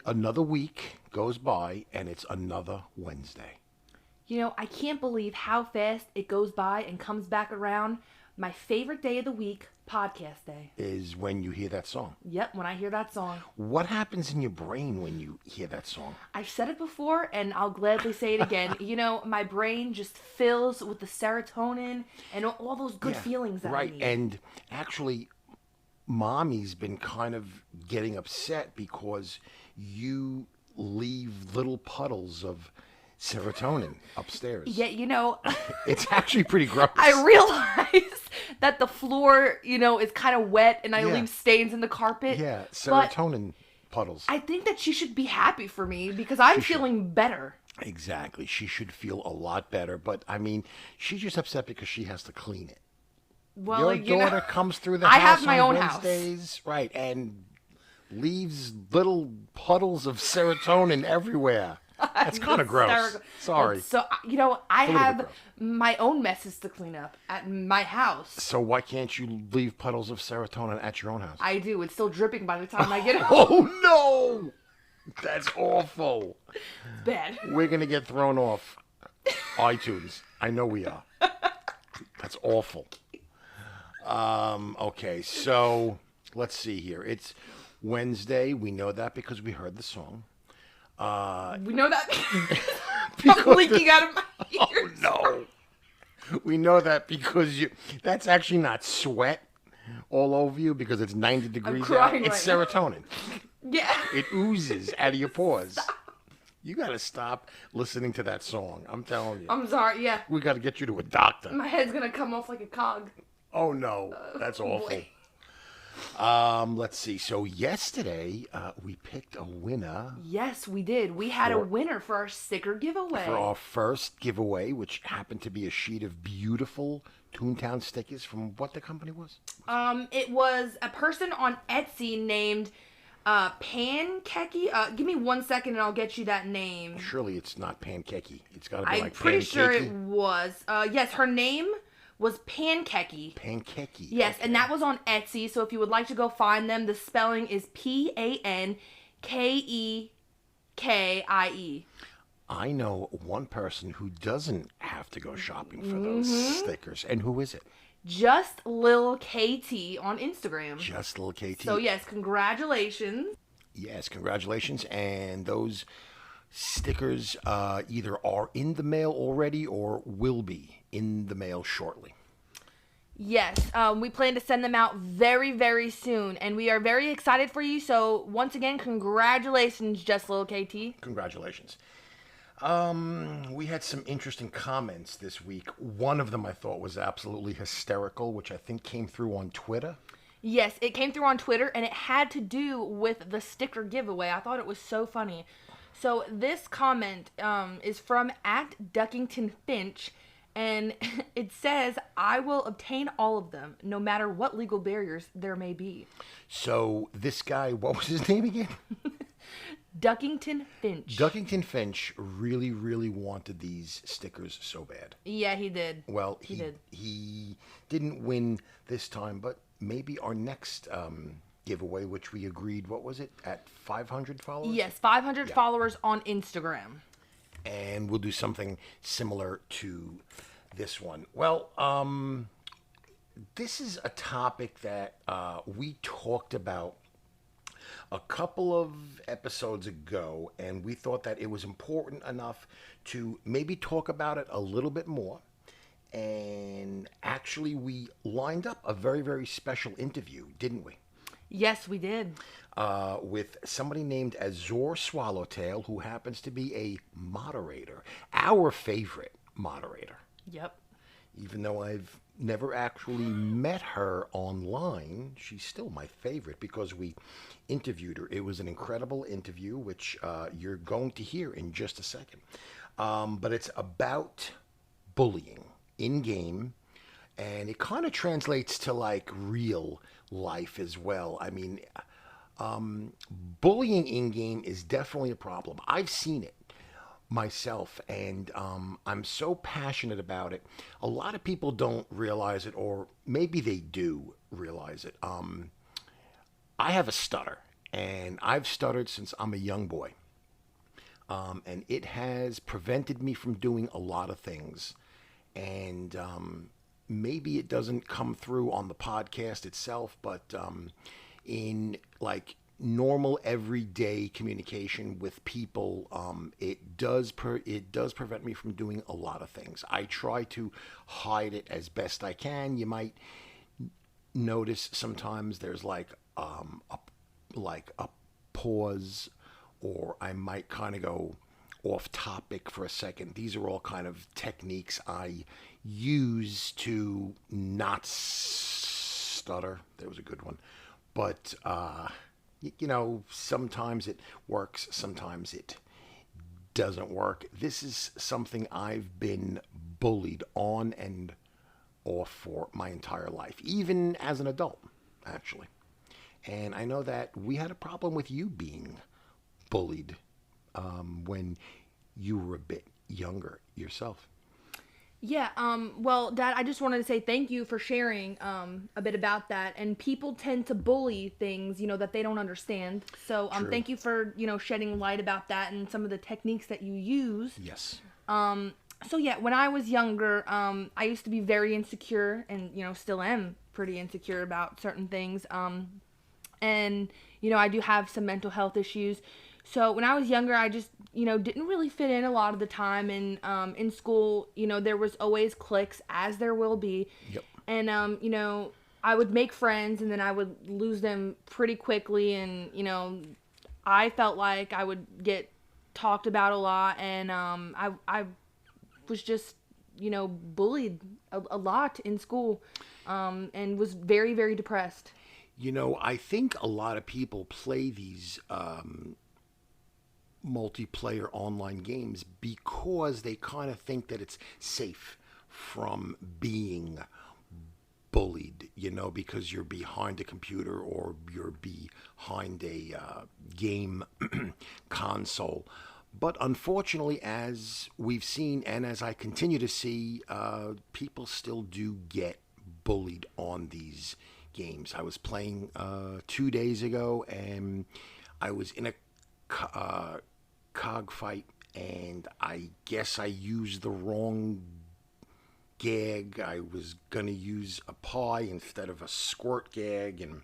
Another week goes by, and it's another Wednesday. You know, I can't believe how fast it goes by and comes back around. My favorite day of the week, podcast day. Is when you hear that song. Yep, when I hear that song. What happens in your brain when you hear that song? I've said it before, and I'll gladly say it again. You know, my brain just fills with the serotonin and all those good feelings that I need. And actually, Mommy's been kind of getting upset because you leave little puddles of serotonin upstairs. Yeah, you know, It's actually pretty gross. I realize that the floor, you know, is kind of wet and I leave stains in the carpet. Yeah, serotonin puddles. I think that she should be happy for me because I'm feeling better. Exactly. She should feel a lot better. But, I mean, she's just upset because she has to clean it. Well, Your daughter comes through the I house have my on own house. Wednesdays, right, and leaves little puddles of serotonin everywhere. That's kind of gross. Sorry. So, you know, I little bit have gross. my own messes to clean up at my house. So why can't you leave puddles of serotonin at your own house? I do. It's still dripping by the time I get home. Oh, no! That's awful. It's bad. We're going to get thrown off iTunes. I know we are. That's awful. Okay, so let's see here. It's Wednesday. We know that because we heard the song. We know that I'm leaking out of my ears. Oh, no. We know that because that's actually not sweat all over you because it's 90 degrees out. crying It's right serotonin. Yeah. It oozes out of your pores. You got to stop listening to that song. I'm telling you. I'm sorry. Yeah. We got to get you to a doctor. My head's going to come off like a cog. Oh, no. That's awful. Boy. Let's see. So yesterday, we picked a winner Yes, we did. We had a winner for our sticker giveaway. for our first giveaway, which happened to be a sheet of beautiful ToonTown stickers from what the company was. It was a person on Etsy named Pancakey. Give me 1 second and I'll get you that name. Surely it's not pancakey. It's got to be I'm like pretty sure it pancakey. was. Yes, her name was Pancakey. Pancakey. Yes, okay. and that was on Etsy. So if you would like to go find them, the spelling is Pankekie. I know one person who doesn't have to go shopping for those stickers. And who is it? Just Lil KT on Instagram. Just little KT. So yes, congratulations. Yes, congratulations. And those stickers either are in the mail already or will be in the mail shortly. Yes, we plan to send them out very, very soon, and we are very excited for you. So once again, congratulations, Just Lil KT. Congratulations. We had some interesting comments this week. One of them I thought was absolutely hysterical, which I think came through on Twitter. Yes, it came through on Twitter, and it had to do with the sticker giveaway. I thought it was so funny. So this comment is from @Duckington_Finch, and it says, "I will obtain all of them, no matter what legal barriers there may be." So this guy, what was his name again? Duckington Finch. Duckington Finch really, really wanted these stickers so bad. Yeah, he did. Well, He did. He didn't win this time, but maybe our next giveaway, which we agreed, what was it, at 500 followers? Yes, 500 followers on Instagram. And we'll do something similar to this one. Well, this is a topic that we talked about a couple of episodes ago, and we thought that it was important enough to maybe talk about it a little bit more. And actually, we lined up a very, very special interview, didn't we? Yes, we did. With somebody named Azure Swallowtail, who happens to be a moderator, our favorite moderator. Yep. Even though I've never actually met her online, she's still my favorite because we interviewed her. It was an incredible interview, which you're going to hear in just a second. But it's about bullying in game, and it kind of translates to like real life as well. I mean, bullying in game is definitely a problem. I've seen it myself, and I'm so passionate about it. A lot of people don't realize it, or maybe they do realize it. I have a stutter, And I've stuttered since I'm a young boy. And it has prevented me from doing a lot of things. And maybe it doesn't come through on the podcast itself, but in like normal everyday communication with people, it does prevent me from doing a lot of things. I try to hide it as best I can. You might notice sometimes there's like a pause, or I might kind of go off topic for a second. These are all kind of techniques I use to not stutter. There was a good one. But, sometimes it works, sometimes it doesn't work. This is something I've been bullied on and off for my entire life, even as an adult, actually. And I know that we had a problem with you being bullied when you were a bit younger yourself. Yeah, well, Dad, I just wanted to say thank you for sharing a bit about that. And people tend to bully things, that they don't understand. So thank you for, shedding light about that and some of the techniques that you use. Yes. So yeah, when I was younger, I used to be very insecure and, still am pretty insecure about certain things. And, I do have some mental health issues. So when I was younger, I just, didn't really fit in a lot of the time. And in school, there was always cliques, as there will be. Yep. And, I would make friends and then I would lose them pretty quickly. And, I felt like I would get talked about a lot. And I was just, bullied a lot in school and was very, very depressed. I think a lot of people play these multiplayer online games because they kind of think that it's safe from being bullied, because you're behind a computer or you're behind a game console. But unfortunately, as we've seen and as I continue to see, people still do get bullied on these games. I was playing 2 days ago, and I was in a cog fight, and I guess I used the wrong gag. I was gonna use a pie instead of a squirt gag, and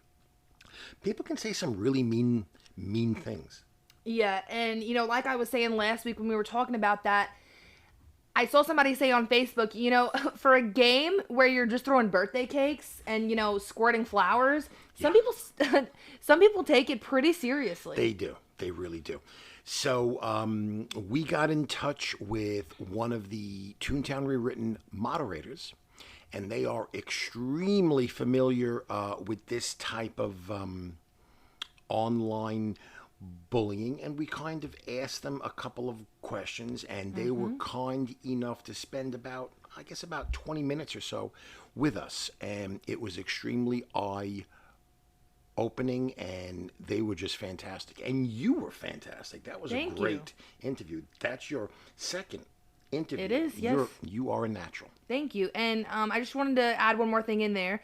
people can say some really mean things. Yeah, and like I was saying last week when we were talking about that, I saw somebody say on Facebook, for a game where you're just throwing birthday cakes and squirting flowers, some people take it pretty seriously. They do. They really do. So we got in touch with one of the ToonTown Rewritten moderators, and they are extremely familiar with this type of online bullying, and we kind of asked them a couple of questions, and they were kind enough to spend about 20 minutes or so with us, and it was extremely eye-opening, and they were just fantastic, and you were fantastic. That was a great interview. That's your second interview. It is, yes. You are a natural. Thank you. And I just wanted to add one more thing in there.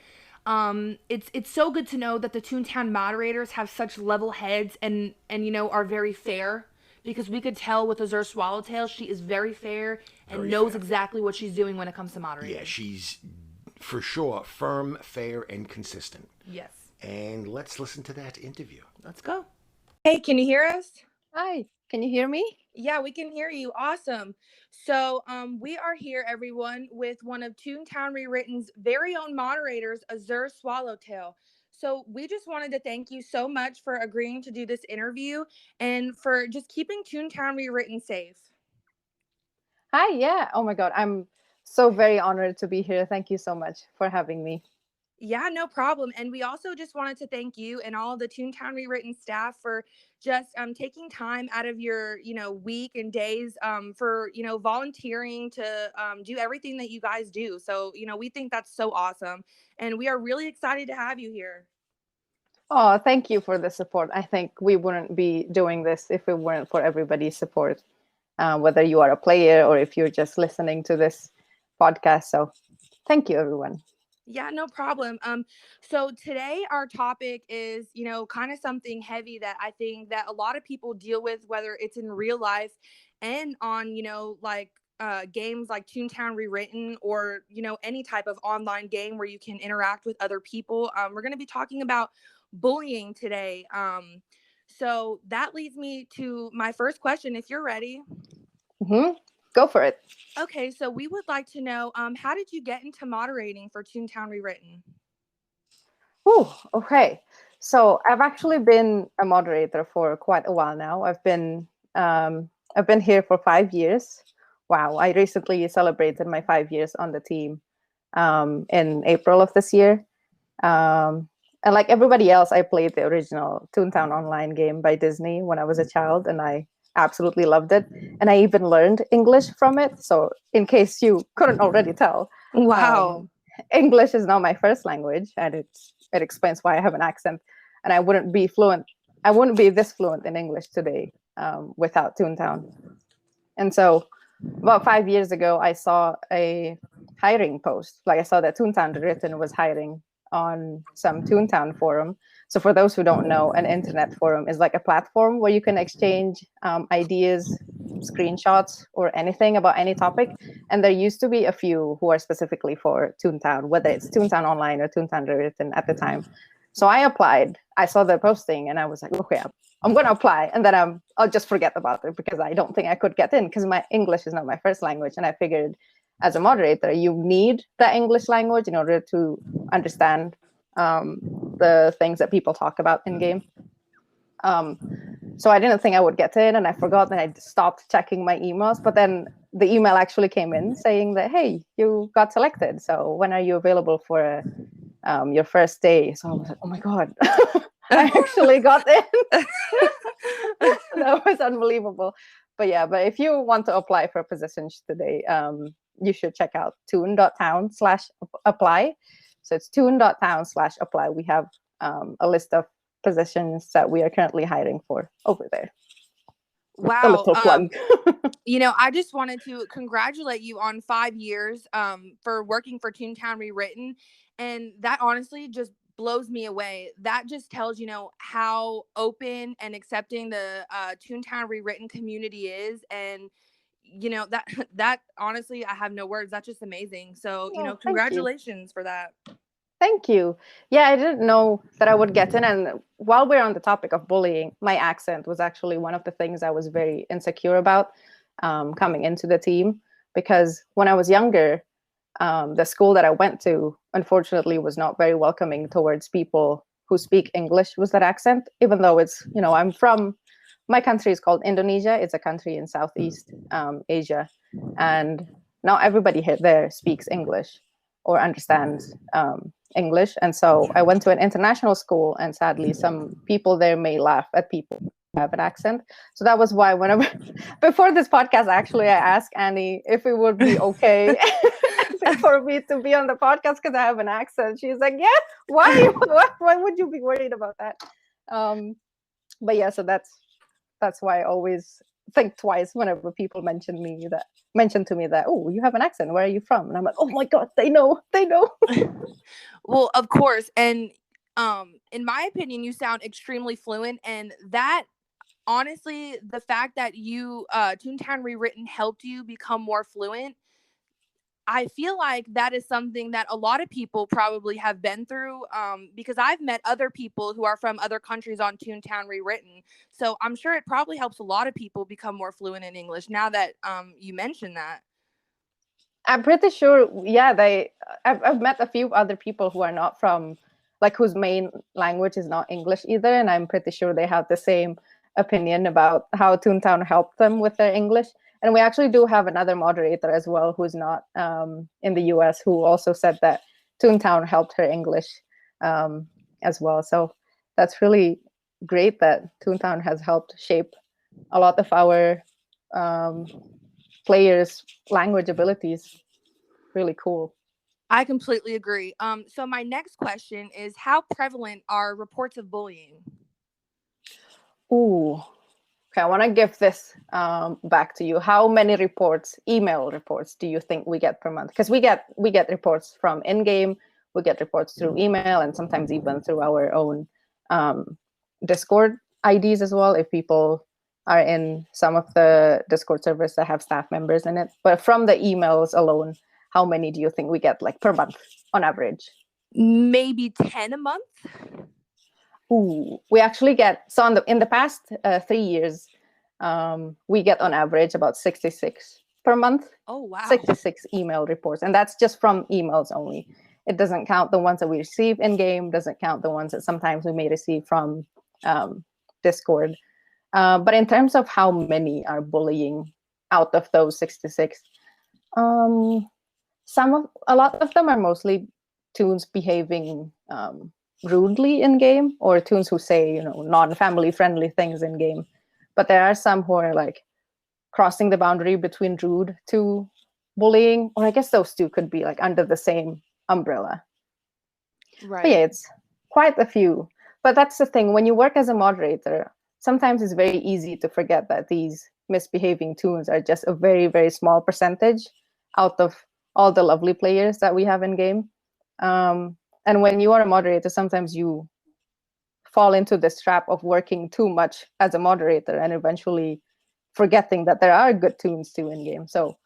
It's so good to know that the ToonTown moderators have such level heads and are very fair, because we could tell with Azure Swallowtail she is very fair and knows exactly what she's doing when it comes to moderating. Yeah, she's for sure firm, fair, and consistent. Yes. And let's listen to that interview. Let's go. Hey, can you hear us? Hi, can you hear me? Yeah, we can hear you. Awesome. So we are here, everyone, with one of ToonTown Rewritten's very own moderators, Azure Swallowtail. So we just wanted to thank you so much for agreeing to do this interview and for just keeping ToonTown Rewritten safe. Hi, yeah. Oh my God, I'm so very honored to be here. Thank you so much for having me. Yeah, no problem. And we also just wanted to thank you and all the ToonTown Rewritten staff for just taking time out of your, week and days for, volunteering to do everything that you guys do. So, we think that's so awesome. And we are really excited to have you here. Oh, thank you for the support. I think we wouldn't be doing this if it weren't for everybody's support, whether you are a player or if you're just listening to this podcast. So thank you, everyone. Yeah, no problem. So today our topic is, kind of something heavy that I think that a lot of people deal with, whether it's in real life and on, like games like ToonTown Rewritten, or, any type of online game where you can interact with other people. We're going to be talking about bullying today. So that leads me to my first question, if you're ready. Mm-hmm. Go for it. Okay, so we would like to know, how did you get into moderating for ToonTown Rewritten? Oh, okay. So I've actually been a moderator for quite a while now. I've been here for 5 years. Wow, I recently celebrated my 5 years on the team in April of this year. And like everybody else, I played the original Toontown online game by Disney when I was a child, and I absolutely loved it. And I even learned English from it. So in case you couldn't already tell, Wow. English is not my first language, and it explains why I have an accent. And I wouldn't be fluent. I wouldn't be this fluent in English today without Toontown. And so, about 5 years ago, I saw a hiring post. Like I saw that Toontown Rewritten was hiring on some Toontown forum. So for those who don't know, an internet forum is like a platform where you can exchange ideas, screenshots, or anything about any topic. And there used to be a few who are specifically for Toontown, whether it's Toontown Online or Toontown Rewritten at the time. So I applied. I saw the posting and I was like, okay, I'm going to apply. And then I'll just forget about it because I don't think I could get in because my English is not my first language. And I figured as a moderator, you need the English language in order to understand the things that people talk about in game. So I didn't think I would get in, and I forgot that I stopped checking my emails. But then the email actually came in saying that, hey, you got selected. So when are you available for your first day? So I was like, oh my God, I actually got in. That was unbelievable. But if you want to apply for positions today, you should check out toon.town/apply. So it's toon.town/apply. We have a list of positions that we are currently hiring for over there. Wow. A little plug. I just wanted to congratulate you on 5 years for working for ToonTown Rewritten. And that honestly just blows me away. That just tells, how open and accepting the ToonTown Rewritten community is. And, that honestly, I have no words. That's just amazing. So, congratulations for that. Thank you. Yeah, I didn't know that I would get in. And while we're on the topic of bullying, my accent was actually one of the things I was very insecure about coming into the team. Because when I was younger, the school that I went to, unfortunately, was not very welcoming towards people who speak English with that accent, even though it's, I'm from, my country is called Indonesia. It's a country in Southeast Asia. And not everybody there speaks English or understands English. And so I went to an international school, and sadly, some people there may laugh at people who have an accent. So that was why whenever, before this podcast, actually, I asked Annie if it would be okay for me to be on the podcast because I have an accent. She's like, yeah, why? Why would you be worried about that? But yeah, so that's why I always think twice whenever people mention to me that, oh, you have an accent, where are you from? And I'm like, oh my God, they know. Well, of course. And in my opinion, you sound extremely fluent, and that honestly, the fact that you ToonTown Rewritten helped you become more fluent, I feel like that is something that a lot of people probably have been through, because I've met other people who are from other countries on ToonTown Rewritten. So I'm sure it probably helps a lot of people become more fluent in English now that you mentioned that. I'm pretty sure, yeah, I've met a few other people who are not from, like, whose main language is not English either. And I'm pretty sure they have the same opinion about how Toontown helped them with their English. And we actually do have another moderator as well who's not in the US, who also said that Toontown helped her English as well. So that's really great that Toontown has helped shape a lot of our players' language abilities. Really cool. I completely agree. So my next question is, how prevalent are reports of bullying? Ooh. Okay, I want to give this back to you. How many email reports, do you think we get per month? Because we get reports from in-game, We get reports through email and sometimes even through our own Discord IDs as well, if people are in some of the Discord servers that have staff members in it. But from the emails alone, how many do you think we get like per month on average? Maybe 10 a month. Ooh, we actually get, so in the past 3 years, we get on average about 66 per month. Oh, wow. 66 email reports, and that's just from emails only. It doesn't count the ones that we receive in game, doesn't count the ones that sometimes we may receive from Discord. But in terms of how many are bullying out of those 66, a lot of them are mostly Toons behaving rudely in game, or Toons who say, non-family friendly things in game. But there are some who are like crossing the boundary between rude to bullying, or I guess those two could be like under the same umbrella. Right. But yeah, it's quite a few. But that's the thing, when you work as a moderator, sometimes it's very easy to forget that these misbehaving Toons are just a very, very small percentage out of all the lovely players that we have in game. And when you are a moderator, sometimes you fall into this trap of working too much as a moderator and eventually forgetting that there are good Toons too in game. So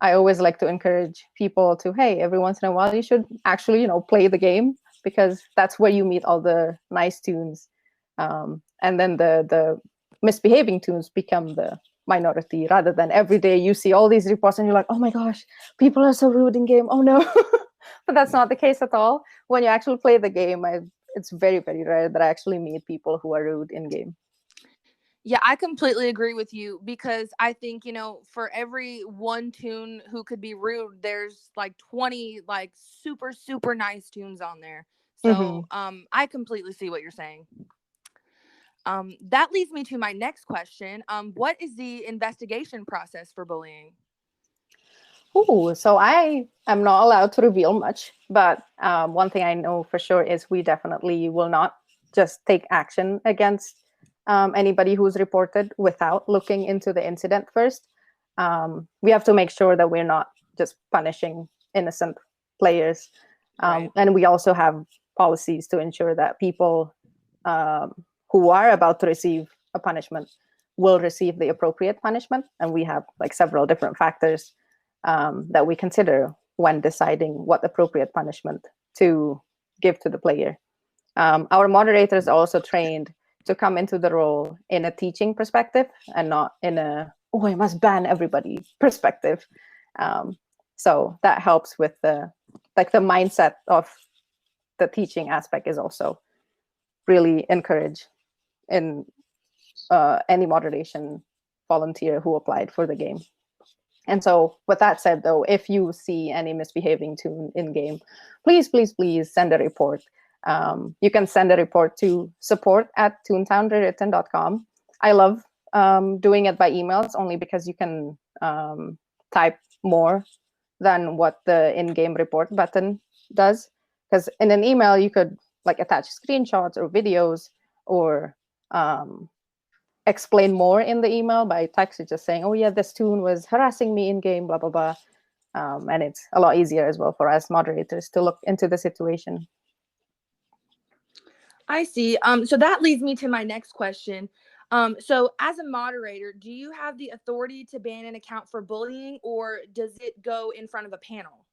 I always like to encourage people to, hey, every once in a while you should actually, play the game, because that's where you meet all the nice Toons. And then the misbehaving Toons become the minority, rather than every day you see all these reports and you're like, oh my gosh, people are so rude in game. Oh no. But that's not the case at all. When you actually play the game, it's very, very rare that I actually meet people who are rude in game. Yeah, I completely agree with you, because I think, for every one Toon who could be rude, there's like 20 like super, super nice Toons on there. So I completely see what you're saying. That leads me to my next question. What is the investigation process for bullying? Ooh, so I am not allowed to reveal much, but one thing I know for sure is we definitely will not just take action against anybody who's reported without looking into the incident first. We have to make sure that we're not just punishing innocent players. Right. And we also have policies to ensure that people who are about to receive a punishment will receive the appropriate punishment. And we have like several different factors that we consider when deciding what appropriate punishment to give to the player. Our moderators are also trained to come into the role in a teaching perspective and not in a, oh, I must ban everybody perspective. So that helps with the mindset of the teaching aspect is also really encouraged in any moderation volunteer who applied for the game. And so with that said, though, if you see any misbehaving Toon in game, please, please, please send a report. You can send a report to support@toontownrewritten.com. I love doing it by emails, only because you can type more than what the in-game report button does. Because in an email, you could like attach screenshots or videos, or explain more in the email by text, just saying, oh yeah, this Toon was harassing me in game, blah, blah, blah. And it's a lot easier as well for us moderators to look into the situation. I see. So that leads me to my next question. So as a moderator, do you have the authority to ban an account for bullying, or does it go in front of a panel?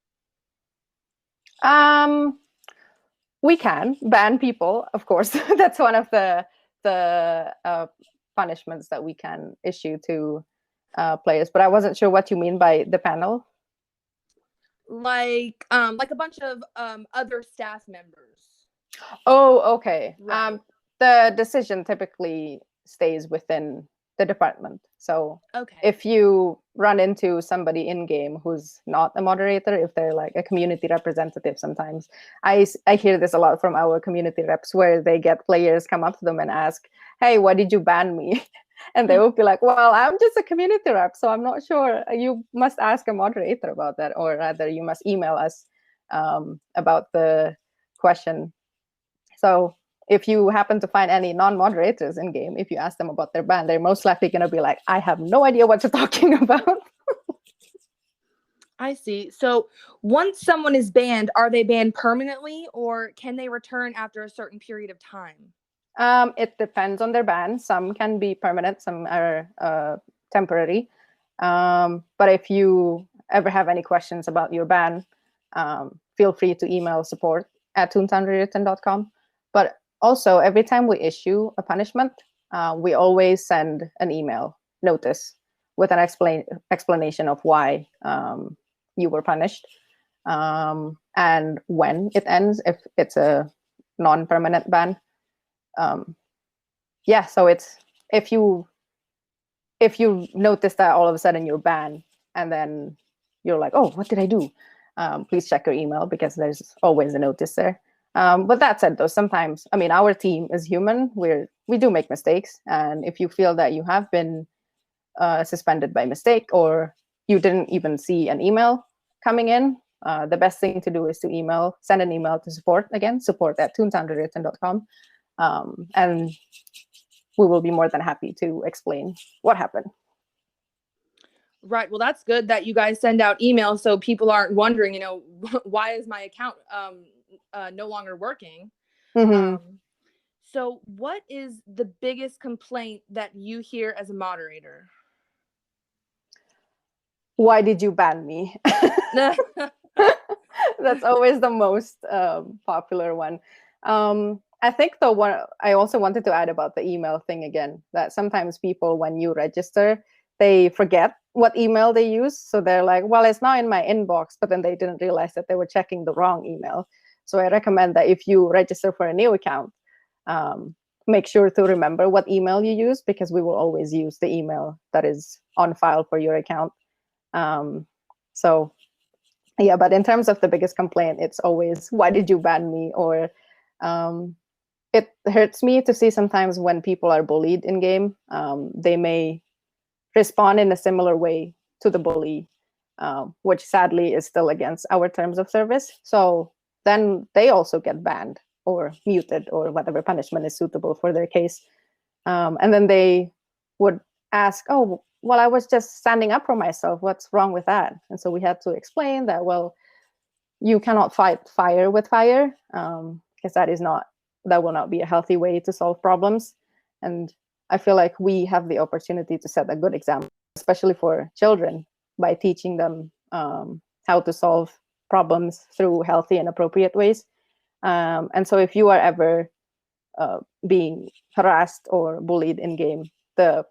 We can ban people, of course. That's one of the punishments that we can issue to players. But I wasn't sure what you mean by the panel. Like a bunch of other staff members. Oh, okay. Right. The decision typically stays within the department. So okay, if you run into somebody in game who's not a moderator, if they're like a community representative, sometimes I hear this a lot from our community reps, where they get players come up to them and ask, hey, why did you ban me? And they will be like, well, I'm just a community rep, so I'm not sure. You must ask a moderator about that, or rather you must email us about the question. So if you happen to find any non-moderators in game, if you ask them about their ban, they're most likely going to be like, I have no idea what you're talking about. I see. So once someone is banned, are they banned permanently or can they return after a certain period of time? It depends on their ban. Some can be permanent, some are temporary. But if you ever have any questions about your ban, feel free to email support@toontownrewritten.com. But also, every time we issue a punishment, we always send an email notice with an explanation of why you were punished, and when it ends, if it's a non-permanent ban. Yeah, so it's if you notice that all of a sudden you're banned and then you're like, oh, what did I do? Please check your email because there's always a notice there. But that said, though, sometimes, I mean, our team is human. We do make mistakes, and if you feel that you have been suspended by mistake or you didn't even see an email coming in, the best thing to do is to send an email to support@toontownrewritten.com, and we will be more than happy to explain what happened. Right. Well, that's good that you guys send out emails so people aren't wondering, why is my account no longer working? So what is the biggest complaint that you hear as a moderator? Why did you ban me? That's always the most popular one. I think the one I also wanted to add about the email thing again, that sometimes people, when you register, they forget what email they use. So they're like, well, it's not in my inbox, but then they didn't realize that they were checking the wrong email. So I recommend that if you register for a new account, make sure to remember what email you use, because we will always use the email that is on file for your account. So yeah, but in terms of the biggest complaint, it's always, why did you ban me? Or it hurts me to see sometimes when people are bullied in game, they may respond in a similar way to the bully, which sadly is still against our terms of service. So then they also get banned or muted or whatever punishment is suitable for their case. And then they would ask, oh, well, I was just standing up for myself. What's wrong with that? And so we had to explain that, well, you cannot fight fire with fire, because that will not be a healthy way to solve problems. And I feel like we have the opportunity to set a good example, especially for children, by teaching them how to solve problems through healthy and appropriate ways. And so if you are ever being harassed or bullied in game, the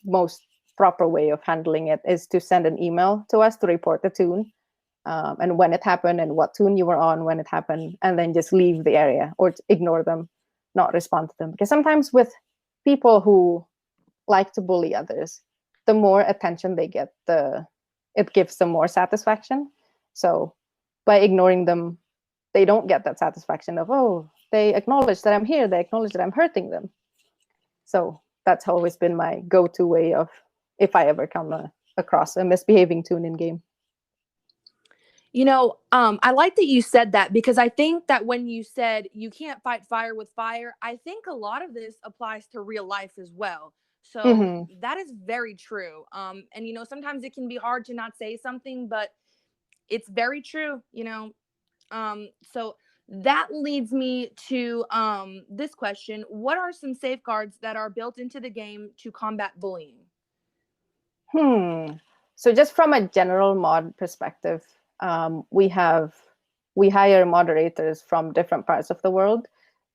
most proper way of handling it is to send an email to us to report the toon, and when it happened and what toon you were on when it happened, and then just leave the area or ignore them, not respond to them. Because sometimes with people who like to bully others, the more attention they get, it gives them more satisfaction. So by ignoring them, they don't get that satisfaction of, oh, they acknowledge that I'm here, they acknowledge that I'm hurting them. So that's always been my go-to way of, if I ever come across a misbehaving toon in game. I like that you said that, because I think that when you said you can't fight fire with fire, I think a lot of this applies to real life as well. So that is very true. And sometimes it can be hard to not say something, but it's very true, so that leads me to this question. What are some safeguards that are built into the game to combat bullying? So just from a general mod perspective, we hire moderators from different parts of the world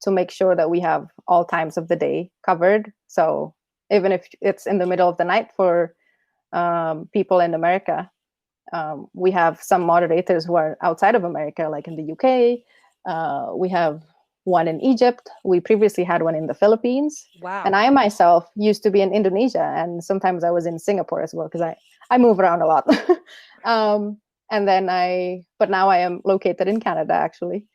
to make sure that we have all times of the day covered. So even if it's in the middle of the night for people in America, we have some moderators who are outside of America, like in the UK. We have one in Egypt. We previously had one in the Philippines. Wow. And I myself used to be in Indonesia, and sometimes I was in Singapore as well, because I move around a lot. But now I am located in Canada, actually.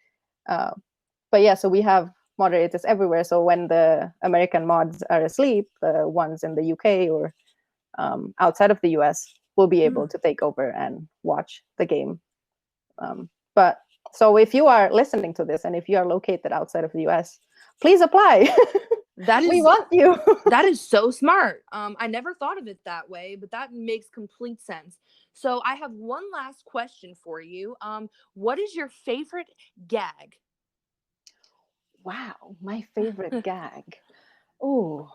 But yeah, so we have moderators everywhere. So when the American mods are asleep, the ones in the UK or outside of the US will be able to take over and watch the game. But so if you are listening to this and if you are located outside of the US, please apply. That We is want you. that is so smart. I never thought of it that way, but that makes complete sense. So I have one last question for you. What is your favorite gag? Wow, my favorite gag. Oh,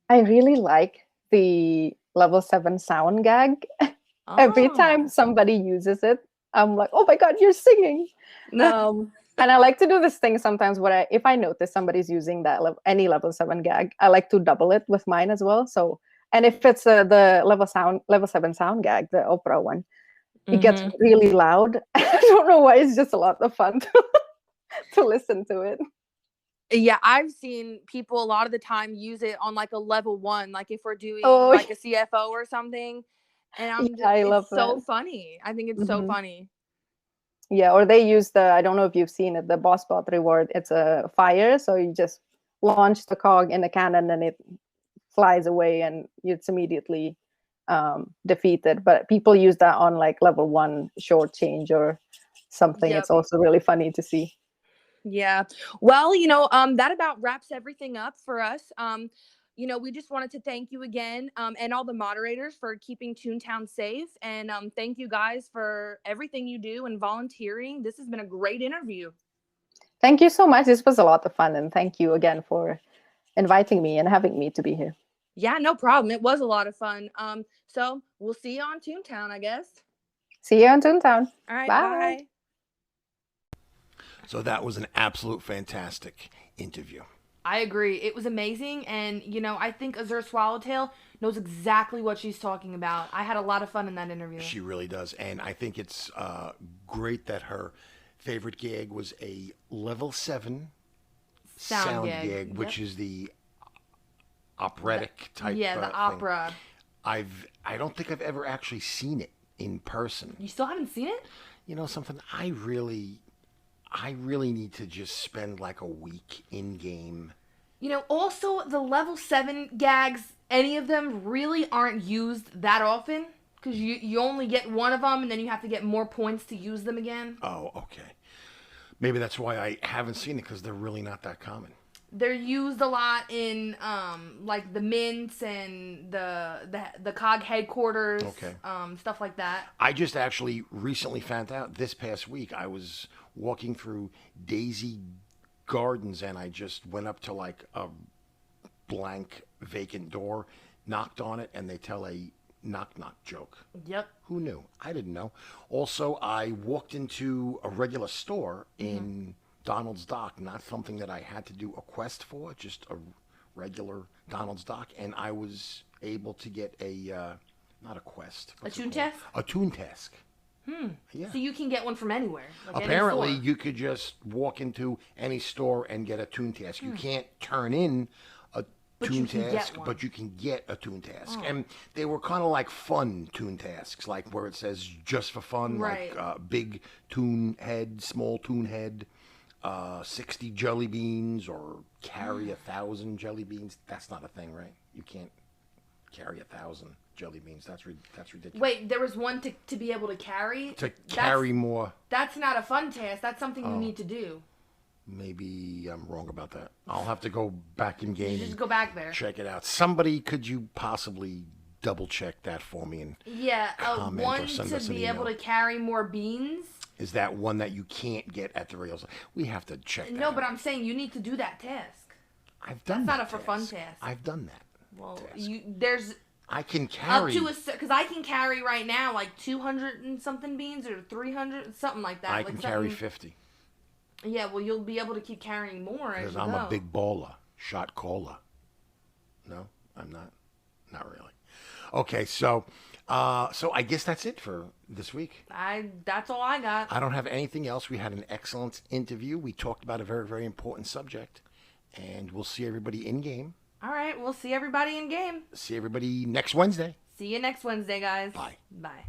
I really like the level 7 sound gag. Every time Oh. somebody uses it, I'm like, oh my God, you're singing. And I like to do this thing sometimes where if I notice somebody's using that any level 7 gag, I like to double it with mine as well. So, and if it's the level 7 sound gag, the opera one, it gets Mhm. really loud. I don't know why. It's just a lot of fun to listen to it. Yeah, I've seen people a lot of the time use it on like a level 1, like if we're doing Oh, like a CFO or something. And yeah, I it's love so that. funny. I think it's so Mhm. funny. Yeah, or they use I don't know if you've seen it, the boss bot reward. It's a fire. So you just launch the cog in the cannon and it flies away and it's immediately defeated. But people use that on like level 1 short change or something. Yep. It's also really funny to see. Yeah. Well, that about wraps everything up for us. We just wanted to thank you again, and all the moderators for keeping Toontown safe. And thank you guys for everything you do and volunteering. This has been a great interview. Thank you so much. This was a lot of fun. And thank you again for inviting me and having me to be here. Yeah, no problem. It was a lot of fun. So we'll see you on Toontown, I guess. See you in Toontown. All right. Bye. Bye. So that was an absolute fantastic interview. I agree. It was amazing. And, I think Azure Swallowtail knows exactly what she's talking about. I had a lot of fun in that interview. She really does. And I think it's great that her favorite gag was a level 7 sound gag, which is the operatic type. Yeah, the opera. I don't think I've ever actually seen it in person. You still haven't seen it? You know something? I really need to just spend like a week in game. Also the level 7 gags, any of them really aren't used that often because you only get one of them and then you have to get more points to use them again. Oh, okay. Maybe that's why I haven't seen it, because they're really not that common. They're used a lot in like the mints and the COG headquarters, Okay. Stuff like that. I just actually recently found out this past week. I was walking through Daisy Gardens and I just went up to like a blank vacant door, knocked on it, and they tell a knock knock joke. Yep. Who knew? I didn't know. Also, I walked into a regular store in Donald's Dock, not something that I had to do a quest for, just a regular Donald's Dock, and I was able to get not a quest. A Toon task? A Toon task. Yeah. So you can get one from anywhere. Like Apparently, any store. you could just walk into any store and get a Toon task. You can't turn in a Toon task, but you can get a Toon task. And they were kind of like fun Toon tasks, like where it says just for fun, Right. like big Toon head, small Toon head, 60 jelly beans, or carry 1,000 jelly beans. That's not a thing, right? You can't carry 1,000 jelly beans. That's ridiculous. Wait, there was one to be able to carry? Carry more. That's not a fun task. That's something you need to do. Maybe I'm wrong about that. I'll have to go back in game. Just go back there. Check it out. Somebody, could you possibly double check that for me and comment one or send to us an be able email? to carry more beans. Is that one that you can't get at the rails? We have to check that No, out. but I'm saying you need to do that task. I've done That's that not a for fun task. I've done that. Well, task. there's I can carry up to because I can carry right now like 200 and something beans or 300, something like that. I like can something, carry 50 Yeah, well, you'll be able to keep carrying more as because you I'm go. a big baller, shot caller. No, I'm not. Not really. Okay, so I guess that's it for this week. That's all I got. I don't have anything else. We had an excellent interview. We talked about a very, very important subject, and we'll see everybody in game. All right, we'll see everybody in game. See everybody next Wednesday. See you next Wednesday, guys. Bye. Bye.